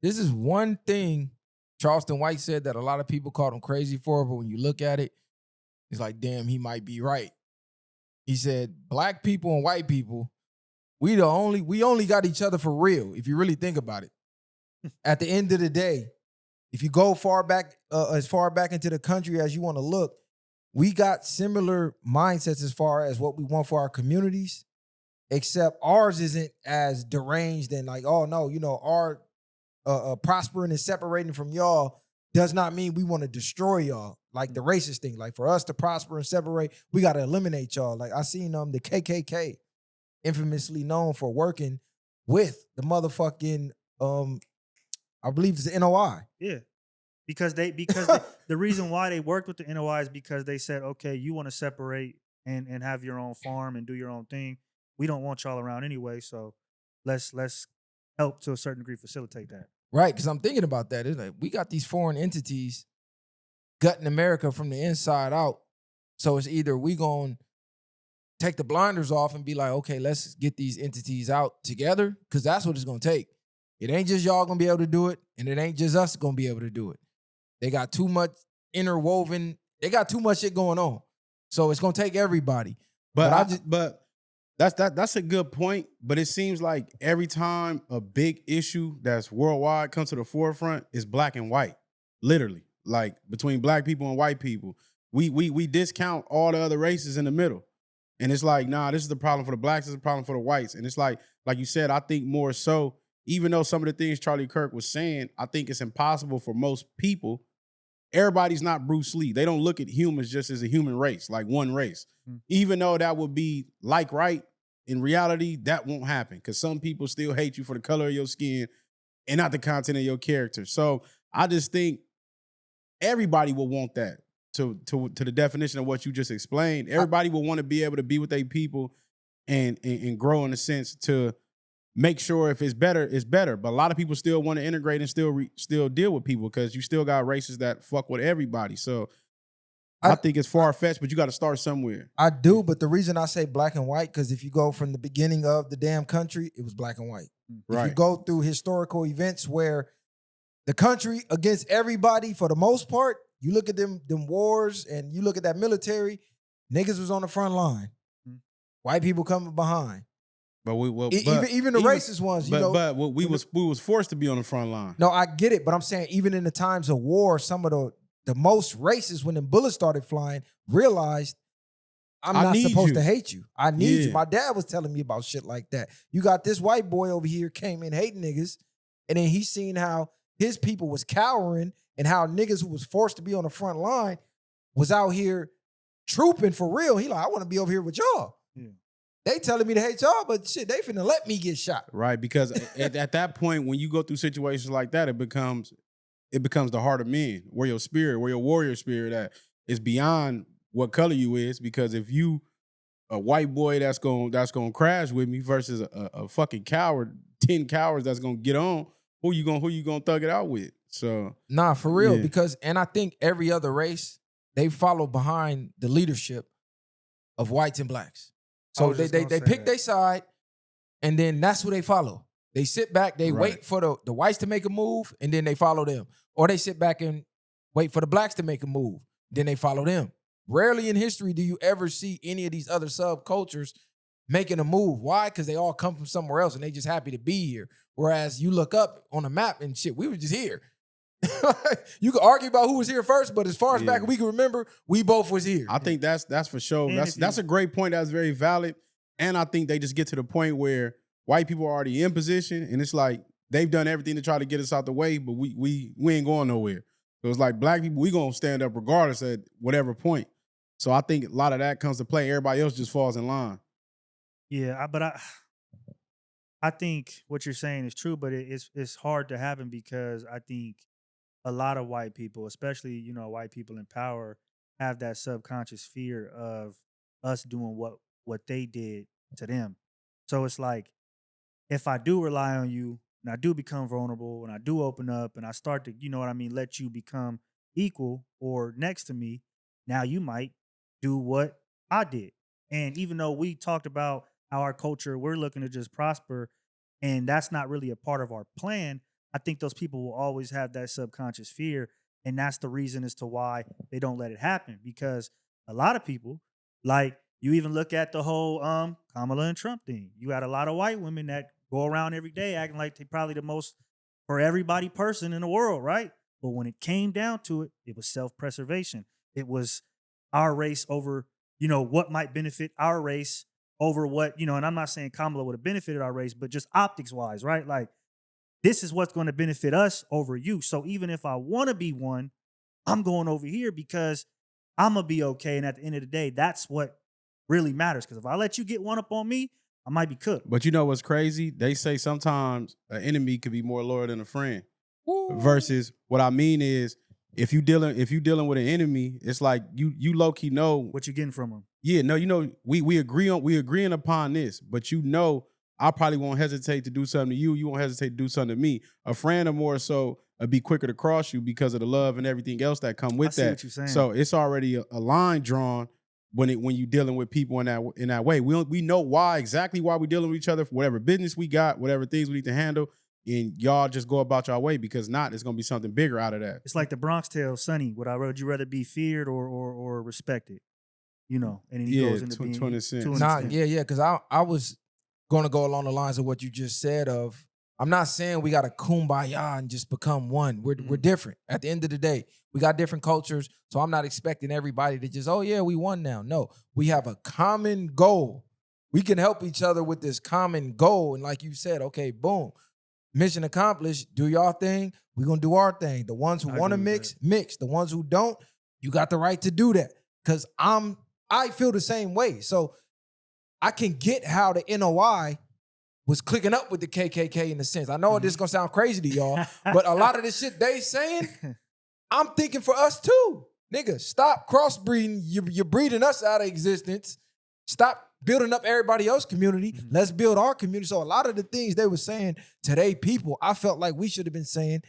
This is one thing Charleston White said that a lot of people called him crazy for, but when you look at it, it's like, damn, he might be right. He said, black people and white people, we only got each other for real, if you really think about it. At the end of the day, if you go as far back into the country as you want to look, we got similar mindsets as far as what we want for our communities, except ours isn't as deranged and like, oh no, our prospering and separating from y'all does not mean we want to destroy y'all. Like the racist thing, like for us to prosper and separate, we got to eliminate y'all. Like I seen the KKK, infamously known for working with the motherfucking I believe it's the NOI. Yeah. Because the reason why they worked with the NOI is because they said, okay, you want to separate and have your own farm and do your own thing. We don't want y'all around anyway, so let's help to a certain degree facilitate that. Right, because I'm thinking about that. It's like we got these foreign entities gutting America from the inside out. So it's either we gonna take the blinders off and be like, okay, let's get these entities out together, because that's what it's gonna take. It ain't just y'all gonna be able to do it, and it ain't just us gonna be able to do it. They got too much interwoven. They got too much shit going on. So it's gonna take everybody. But that's a good point. But it seems like every time a big issue that's worldwide comes to the forefront, is black and white. Literally. Like between black people and white people. We discount all the other races in the middle. And it's like, nah, this is the problem for the blacks, this is the problem for the whites. And it's like you said, I think more so, even though some of the things Charlie Kirk was saying, I think it's impossible for most people. Everybody's not Bruce Lee. They don't look at humans just as a human race, like one race. Even though that would be like right, in reality, that won't happen because some people still hate you for the color of your skin and not the content of your character. So I just think everybody will want that to the definition of what you just explained. Everybody will want to be able to be with their people and grow in a sense to make sure if it's better, it's better. But a lot of people still want to integrate and still deal with people because you still got races that fuck with everybody. So I think it's far-fetched, but you got to start somewhere. I do, but the reason I say black and white, because if you go from the beginning of the damn country, it was black and white. Right. If you go through historical events where the country against everybody, for the most part, you look at them wars and you look at that military, niggas was on the front line. White people coming behind. But even the racist ones, But we was forced to be on the front line. No, I get it, but I'm saying even in the times of war, some of the most racist, when the bullets started flying, realized I'm not supposed to hate you. I need you. My dad was telling me about shit like that. You got this white boy over here came in hating niggas, and then he seen how his people was cowering and how niggas who was forced to be on the front line was out here trooping for real. He like, I want to be over here with y'all. Yeah. They telling me to hate y'all, but shit, they finna let me get shot. Right, because at that point, when you go through situations like that, it becomes the heart of men, where your warrior spirit at is beyond what color you is. Because if you a white boy that's gonna crash with me versus a fucking coward, 10 cowards that's gonna get on, who you gonna thug it out with? So nah, for real, because and I think every other race, they follow behind the leadership of whites and blacks. So they pick their side, and then that's who they follow. They sit back, they wait for the whites to make a move, and then they follow them. Or they sit back and wait for the blacks to make a move, then they follow them. Rarely in history do you ever see any of these other subcultures making a move. Why? Because they all come from somewhere else, and they just happy to be here. Whereas you look up on a map and shit, we were just here. You can argue about who was here first, but as far as back we can remember, we both was here. I think that's for sure. That's a great point. That's very valid. And I think they just get to the point where white people are already in position, and it's like they've done everything to try to get us out the way, but we ain't going nowhere. So it's like black people, we gonna stand up regardless at whatever point. So I think a lot of that comes to play. Everybody else just falls in line. Yeah, but I think what you're saying is true, but it's hard to happen because I think a lot of white people, especially, white people in power, have that subconscious fear of us doing what they did to them. So it's like, if I do rely on you and I do become vulnerable and I do open up and I start to, let you become equal or next to me, now you might do what I did. And even though we talked about how our culture, we're looking to just prosper, and that's not really a part of our plan, I think those people will always have that subconscious fear. And that's the reason as to why they don't let it happen. Because a lot of people, like you even look at the whole Kamala and Trump thing. You got a lot of white women that go around every day acting like they're probably the most for everybody person in the world, right? But when it came down to it, it was self-preservation. It was our race over, what might benefit our race over what, and I'm not saying Kamala would have benefited our race, but just optics wise, right? Like, this is what's going to benefit us over you. So even if I want to be one, I'm going over here because I'm going to be okay. And at the end of the day, that's what really matters. Because if I let you get one up on me, I might be cooked. But you know what's crazy? They say sometimes an enemy could be more loyal than a friend. Woo. Versus what I mean is if you dealing with an enemy, it's like you low key know what you're getting from them. Yeah, no, we agreeing upon this, but I probably won't hesitate to do something to you. You won't hesitate to do something to me. A friend or more so be quicker to cross you because of the love and everything else that come with I see that. what you're saying. So it's already a line drawn when you're dealing with people in that way. We know exactly why we're dealing with each other for whatever business we got, whatever things we need to handle, and y'all just go about your way because not, it's gonna be something bigger out of that. It's like the Bronx Tale, Sonny. Would you rather be feared or respected? And then he goes into being 20 cents. Because I was going to go along the lines of what you just said of, I'm not saying we got to kumbaya and just become one. We're different. At the end of the day, we got different cultures, so I'm not expecting everybody to just, oh yeah, we won now. No, we have a common goal. We can help each other with this common goal. And like you said, okay, boom, mission accomplished. Do y'all thing. We're going to do our thing. The ones who want to mix. The ones who don't, you got the right to do that. Because I feel the same way. So I can get how the NOI was clicking up with the KKK in a sense. I know this is going to sound crazy to y'all, but a lot of the shit they saying, I'm thinking for us too. Nigga, stop crossbreeding. You're breeding us out of existence. Stop building up everybody else's community. Let's build our community. So a lot of the things they were saying to their people, I felt like we should have been saying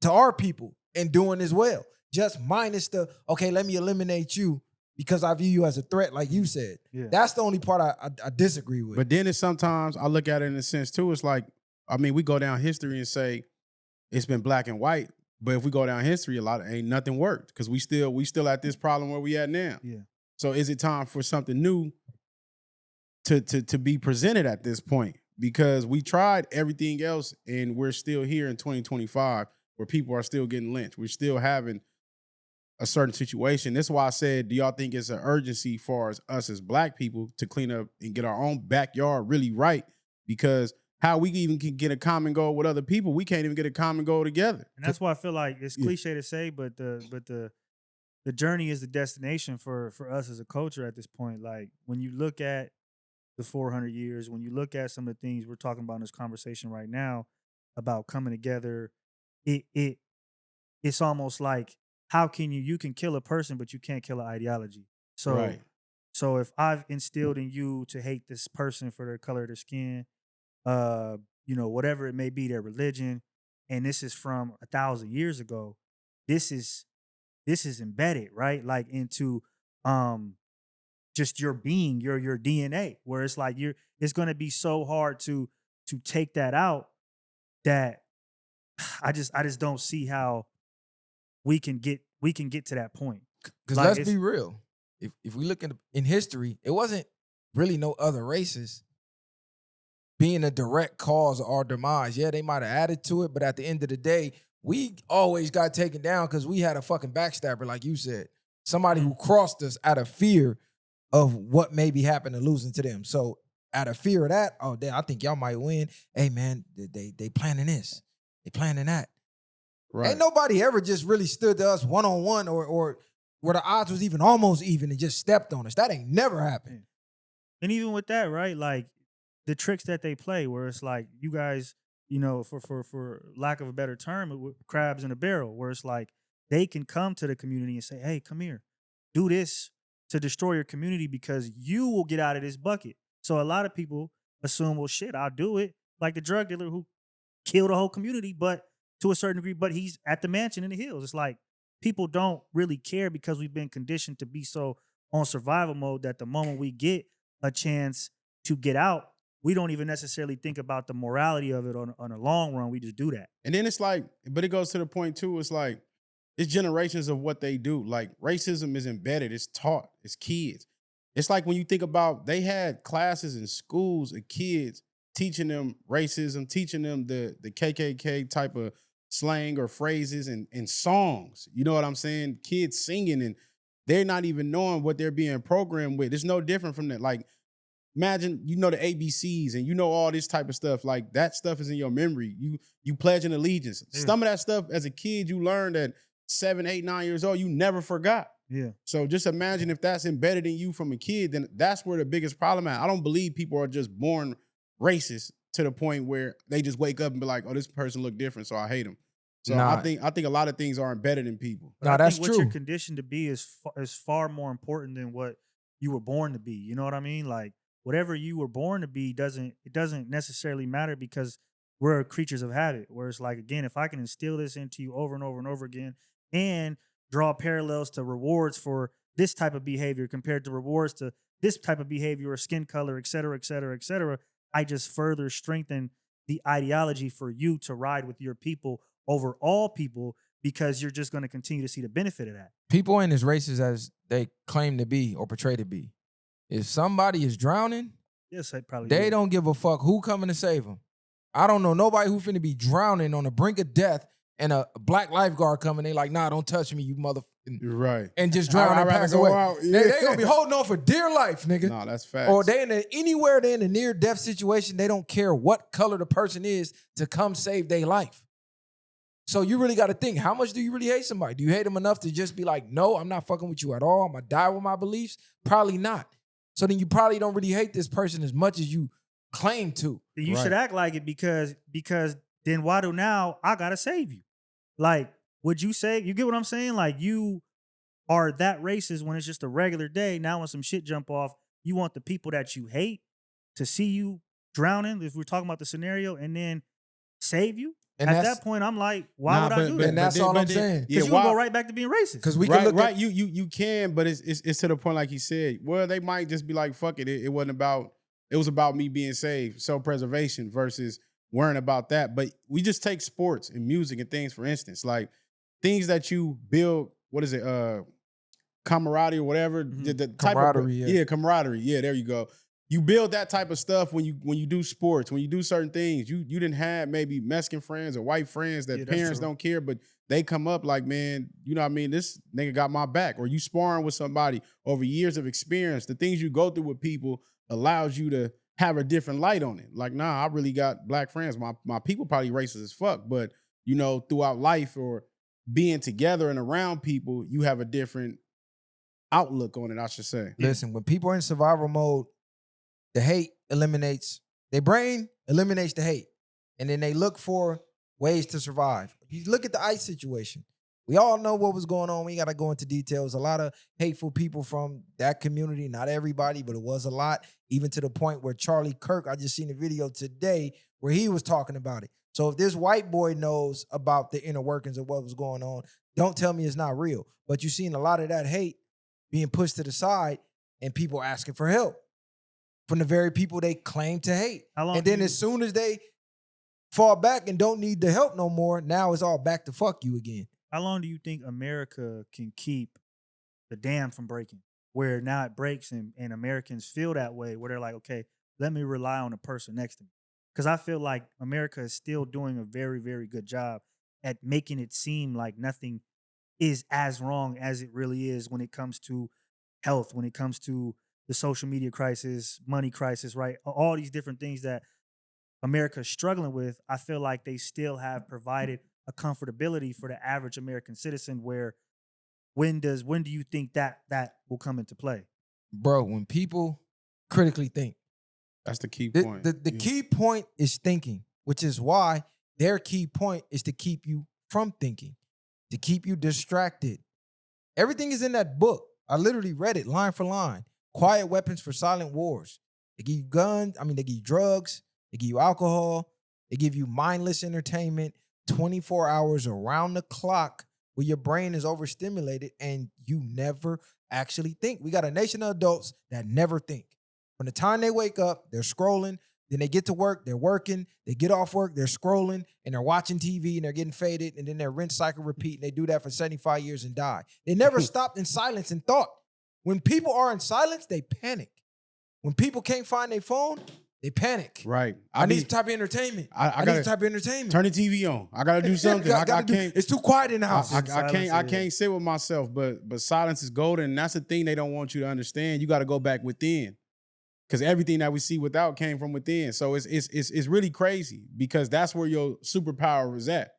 to our people and doing as well. Just minus the, okay, let me eliminate you because I view you as a threat, like you said. Yeah. That's the only part I disagree with. But then it's sometimes I look at it in a sense too. It's like, we go down history and say it's been black and white. But if we go down history, ain't nothing worked because we still at this problem where we at now. Yeah. So is it time for something new to be presented at this point? Because we tried everything else and we're still here in 2025 where people are still getting lynched. We're still having a certain situation. That's why I said, do y'all think it's an urgency for us as black people to clean up and get our own backyard really right? Because how we even can get a common goal with other people, we can't even get a common goal together. And that's why I feel like it's cliche to say, but the journey is the destination for us as a culture at this point. Like when you look at the 400 years, when you look at some of the things we're talking about in this conversation right now about coming together, it's almost like, how can you can kill a person, but you can't kill an ideology. So, right. So if I've instilled in you to hate this person for their color of their skin, whatever it may be, their religion, and this is from 1,000 years ago, this is embedded, right? Like into just your being, your DNA, where it's like it's gonna be so hard to take that out that I just don't see how we can get to that point. Because Like, let's be real. If we look in history, it wasn't really no other races being a direct cause of our demise. Yeah, they might have added to it, but at the end of the day, we always got taken down because we had a fucking backstabber, like you said. Somebody who crossed us out of fear of what may be happening losing to them. So out of fear of that, oh, damn, I think y'all might win. Hey, man, they planning this. They planning that. Right. Ain't nobody ever just really stood to us one-on-one or where the odds was even almost even and just stepped on us. That ain't never happened. And even with that, right? Like the tricks that they play where it's like you guys, for lack of a better term, crabs in a barrel, where it's like they can come to the community and say, hey, come here, do this to destroy your community because you will get out of this bucket. So a lot of people assume, well, shit, I'll do it. Like the drug dealer who killed a whole community, but to a certain degree, but he's at the mansion in the hills. It's like people don't really care because we've been conditioned to be so on survival mode that the moment we get a chance to get out, we don't even necessarily think about the morality of it on a long run. We just do that. And then it's like, but it goes to the point too. It's like it's generations of what they do. Like racism is embedded. It's taught. It's kids. It's like when you think about they had classes in schools of kids teaching them racism, teaching them the KKK type of slang or phrases and songs. You know what I'm saying? Kids singing and they're not even knowing what they're being programmed with. It's no different from that. Like imagine you know the ABCs and you know all this type of stuff. Like that stuff is in your memory. You pledge an allegiance. Yeah. Some of that stuff as a kid you learned at 7, 8, 9 years old, you never forgot. Yeah. So just imagine if that's embedded in you from a kid, then that's where the biggest problem at. I don't believe people are just born racist to the point where they just wake up and be like, oh, this person look different, so I hate him. So Nah. I think a lot of things are embedded in people. But I that's think what true. you're conditioned to be is far more important than what you were born to be. You know what I mean? Like whatever you were born to be doesn't necessarily matter because we're creatures of habit. Where it's like, again, if I can instill this into you over and over and over again and draw parallels to rewards for this type of behavior compared to rewards to this type of behavior or skin color, et cetera, et cetera, et cetera, I just further strengthen the ideology for you to ride with your people over all people because you're just going to continue to see the benefit of that. People ain't as racist as they claim to be or portray to be. If somebody is drowning, Yes, I probably they do. don't give a fuck who coming to save them. I don't know nobody who finna be drowning on the brink of death and a black lifeguard coming. They like, nah, don't touch me, you motherfucker. You're right. And just drown and pass away. Out. They gonna be holding on for dear life, nigga. No, that's facts. Or they anywhere they in a near death situation, they don't care what color the person is to come save their life. So you really got to think, how much do you really hate somebody? Do you hate them enough to just be like, no, I'm not fucking with you at all. I'm gonna die with my beliefs? Probably not. So then you probably don't really hate this person as much as you claim to. Then you should act like it because then why do now I gotta save you? Like, would you say, you get what I'm saying? Like you are that racist when it's just a regular day. Now when some shit jump off, you want the people that you hate to see you drowning, if we're talking about the scenario, and then save you? And at that point, I'm like, why would I do that? And that's all I'm saying. Because you can go right back to being racist. Because we can look at, you can, but it's to the point like he said. Well, they might just be like, fuck it. It wasn't about. It was about me being saved, self-preservation versus worrying about that. But we just take sports and music and things, for instance, like things that you build. What is it? Camaraderie or whatever. Mhm. The type Camaraderie, of, yeah. Camaraderie. Yeah, there you go. You build that type of stuff when you do sports, when you do certain things. You didn't have maybe Mexican friends or white friends that Yeah, that's parents true. don't care, but they come up like, man, you know what I mean? This nigga got my back. Or you sparring with somebody over years of experience. The things you go through with people allows you to have a different light on it. Like, nah, I really got black friends. My people probably racist as fuck, but you know, throughout life or being together and around people, you have a different outlook on it, I should say. listen, when people are in survival mode, the hate eliminates, their brain eliminates the hate. And then they look for ways to survive. If you look at the ICE situation, we all know what was going on. We got to go into details. A lot of hateful people from that community, not everybody, but it was a lot, even to the point where Charlie Kirk, I just seen a video today where he was talking about it. So if this white boy knows about the inner workings of what was going on, don't tell me it's not real. But you've seen a lot of that hate being pushed to the side and people asking for help from the very people they claim to hate. And then as soon as they fall back and don't need the help no more, now it's all back to fuck you again. How long do you think America can keep the dam from breaking? Where now it breaks and Americans feel that way, where they're like, okay, let me rely on the person next to me. Because I feel like America is still doing a very, very good job at making it seem like nothing is as wrong as it really is when it comes to health, when it comes to the social media crisis, money crisis, right? All these different things that America is struggling with, I feel like they still have provided a comfortability for the average American citizen where when do you think that will come into play? Bro, when people critically think, That's the key point. The key point is thinking, which is why their key point is to keep you from thinking, to keep you distracted. Everything is in that book. I literally read it line for line. Quiet weapons for silent wars. They give you guns. They give you drugs. They give you alcohol. They give you mindless entertainment 24 hours around the clock where your brain is overstimulated and you never actually think. We got a nation of adults that never think. From the time they wake up, they're scrolling, Then they get to work, they're working, they get off work, they're scrolling, and they're watching TV, and they're getting faded, and then they're rinse, cycle, repeat, and they do that for 75 years and die. They never stopped in silence and thought. When people are in silence, they panic. When people can't find their phone, they panic. Right. I need some type of entertainment. I need some type of entertainment. Turn the TV on. I gotta do something. I can't. It's too quiet in the house. I can't sit with myself. But silence is golden. And that's the thing they don't want you to understand. You got to go back within, because everything that we see without came from within. So it's really crazy, because that's where your superpower is at.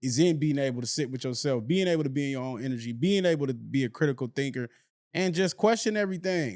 Is in being able to sit with yourself, being able to be in your own energy, being able to be a critical thinker, and just question everything.